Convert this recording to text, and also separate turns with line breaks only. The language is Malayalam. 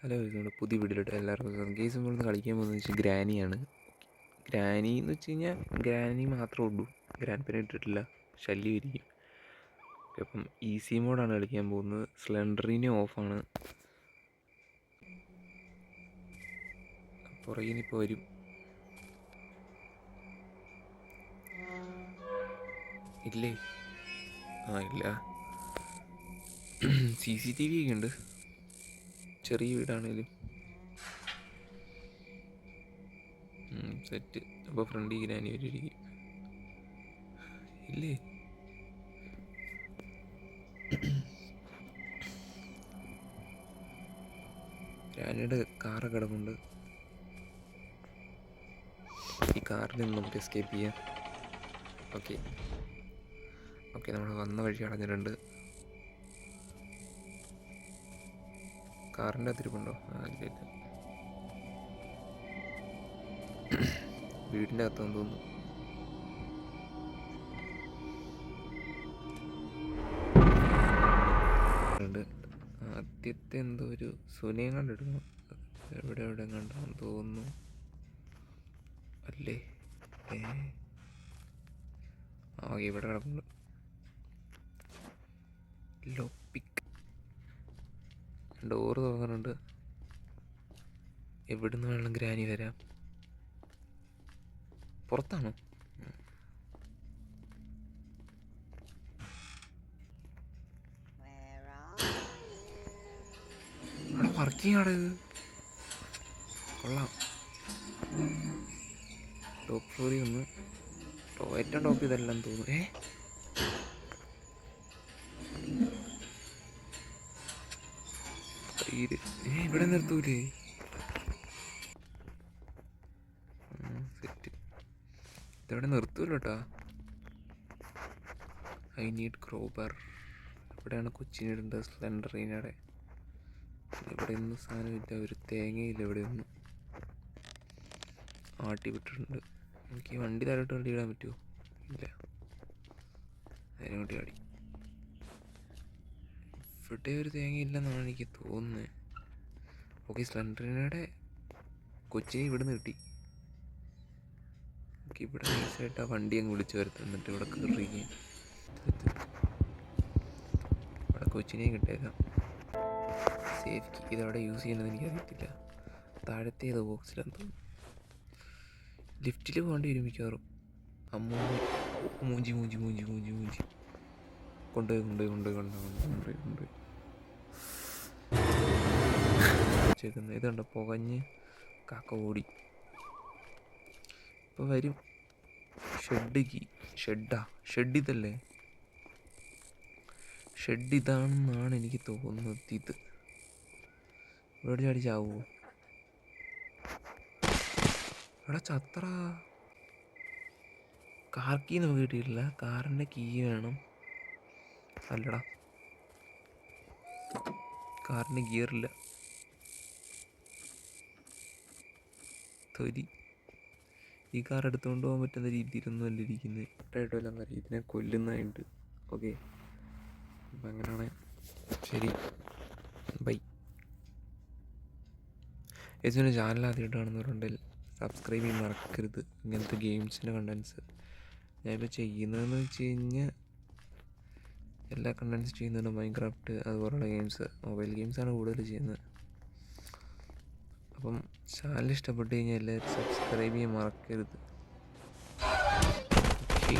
ഹലോ, ഇതുകൊണ്ട് പുതിയ വീഡിയോയിലോട്ട് എല്ലാവർക്കും കേസ് നമ്മളിന്ന് കളിക്കാൻ പോകുന്നത് വെച്ചാൽ ഗ്രാനിയാണ്. ഗ്രാനി എന്ന് വെച്ച് കഴിഞ്ഞാൽ ഗ്രാനി മാത്രമേ ഉള്ളൂ, ഗ്രാൻഡ് പേരെ ഇട്ടിട്ടില്ല, ശല്യമായിരിക്കും. അപ്പം ഈസി മോഡാണ് കളിക്കാൻ പോകുന്നത്. സ്ലെൻഡറിന് ഓഫാണ്. പുറകിനിപ്പോൾ വരും. ഇല്ലേ? ഇല്ല. CCTV ഒക്കെ ഉണ്ട്, ചെറിയ വീടാണേലും. സെറ്റ്. അപ്പോൾ ഫ്രണ്ടിൽ ഗ്രാനി വരിയിരിക്കും. ഇല്ലേ? ഗ്രാനിയുടെ കാറ് കിടപ്പുണ്ട്. ഈ കാറിൽ നിന്ന് നമുക്ക് എസ്കേപ്പ് ചെയ്യാം. ഓക്കെ, നമ്മൾ വന്ന വഴി അടഞ്ഞിട്ടുണ്ട്. കാറിൻ്റെ അതിരിപ്പുണ്ടോ? ഇല്ല. വീടിൻ്റെ അകത്തെന്ന് തോന്നുന്നു. ആദ്യത്തെ എന്തോ ഒരു സുനയും കണ്ടെടുക്കണം. എവിടെ കണ്ടാന്ന് തോന്നുന്നു. അല്ലേ? ഇവിടെ കിടക്കുന്നു. ലോപ്പിക്ക് ഡോറ് തുറന്നിട്ടുണ്ട്. എവിടുന്ന് വേണം ഗ്രാനി വരാം. പുറത്താണോ? അവിടെ വർക്കിംഗ് ആണ്. ഇത് കൊള്ളാം. ടോപ്പ് ഫ്ലോറിൽ ഒന്ന് ഏറ്റവും ടോപ്പ് ഇതെല്ലാം തോന്നുന്നു. ഇവിടെ നിർത്തൂലേ? സെറ്റ്. ഇതെവിടെ നിർത്തൂല്ലോ കേട്ടാ. I need Kroeber. എവിടെയാണ് കൊച്ചിനിടേണ്ടത്? സ്ലെൻഡറിനടെ. ഇവിടെ ഒന്നും സാധനമില്ല, ഒരു തേങ്ങയില്ല. ഇവിടെ ഒന്നും ആട്ടി വിട്ടിട്ടുണ്ട്. എനിക്ക് ഈ വണ്ടി താഴോട്ട് വണ്ടി ഇടാൻ പറ്റുമോ? ഇല്ല, അതിനെ വേണ്ടി ആടി. ഇവിടെ ഒരു തേങ്ങയില്ലെന്നാണ് എനിക്ക് തോന്നുന്നത്. ഓക്കെ, സ്ലെൻഡറിനയുടെ കൊച്ചിനെ ഇവിടുന്ന് കിട്ടി. ഓക്കെ, ഇവിടെ നൈസായിട്ട് ആ വണ്ടി അങ്ങ് വിളിച്ചു വരുത്തും. എന്നിട്ട് ഇവിടെ കയറിയിരിക്കും. ഇവിടെ കൊച്ചിനെയും കിട്ടിയേക്കാം. സേഫ് കീ ഇതവിടെ യൂസ് ചെയ്യണമെന്ന് എനിക്കറിയത്തില്ല. താഴത്തെ ഏതോ ബോക്സിലെന്ന് തോന്നുന്നു. ലിഫ്റ്റിൽ പോകേണ്ടി വരും മിക്കവാറും. മൂഞ്ചി കൊണ്ടുപോയി ഇതുണ്ട്. പുകഞ്ഞ് കാക്ക ഓടി. ഇപ്പോൾ വരും. ഷെഡ് ഇതല്ലേ? ഷെഡ് ഇതാണെന്നാണ് എനിക്ക് തോന്നുന്നത്. ഇത് ഇവിടെ ചാടി ചാവുമോ? ഇവിടെ ചത്ര. കാർ കീ നമുക്ക് കിട്ടിയിട്ടില്ല. കാറിൻ്റെ കീ വേണം. അല്ലടാ, കാറിന് ഗിയറില്ല. തൊലി. ഈ കാർ എടുത്തുകൊണ്ട് പോകാൻ പറ്റുന്ന രീതിയിലൊന്നും അല്ല ഇരിക്കുന്നത്. ഇട്ടായിട്ടും എല്ലാം കാര്യം ഇതിനെ കൊല്ലുന്നതായിട്ട്. ഓക്കെ, അപ്പം അങ്ങനെയാണ്. ശരി, ബൈ. ഇതിൻ്റെ ചാനൽ ആദ്യമായിട്ട് കാണുന്നവരുണ്ടെങ്കിൽ സബ്സ്ക്രൈബ് ചെയ്യാൻ മറക്കരുത്. ഇങ്ങനത്തെ ഗെയിംസിൻ്റെ കണ്ടൻസ് ഞാനിപ്പോൾ ചെയ്യുന്നതെന്ന് വെച്ച് കഴിഞ്ഞാൽ എല്ലാ കണ്ടൻസ് ചെയ്യുന്നുണ്ട്. മൈൻക്രാഫ്റ്റ് അതുപോലുള്ള ഗെയിംസ്, മൊബൈൽ ഗെയിംസാണ് കൂടുതൽ ചെയ്യുന്നത്. അപ്പം ചാനൽ ഇഷ്ടപ്പെട്ട് കഴിഞ്ഞാൽ എല്ലാവരും സബ്സ്ക്രൈബ് ചെയ്യാൻ മറക്കരുത്. ഓക്കെ.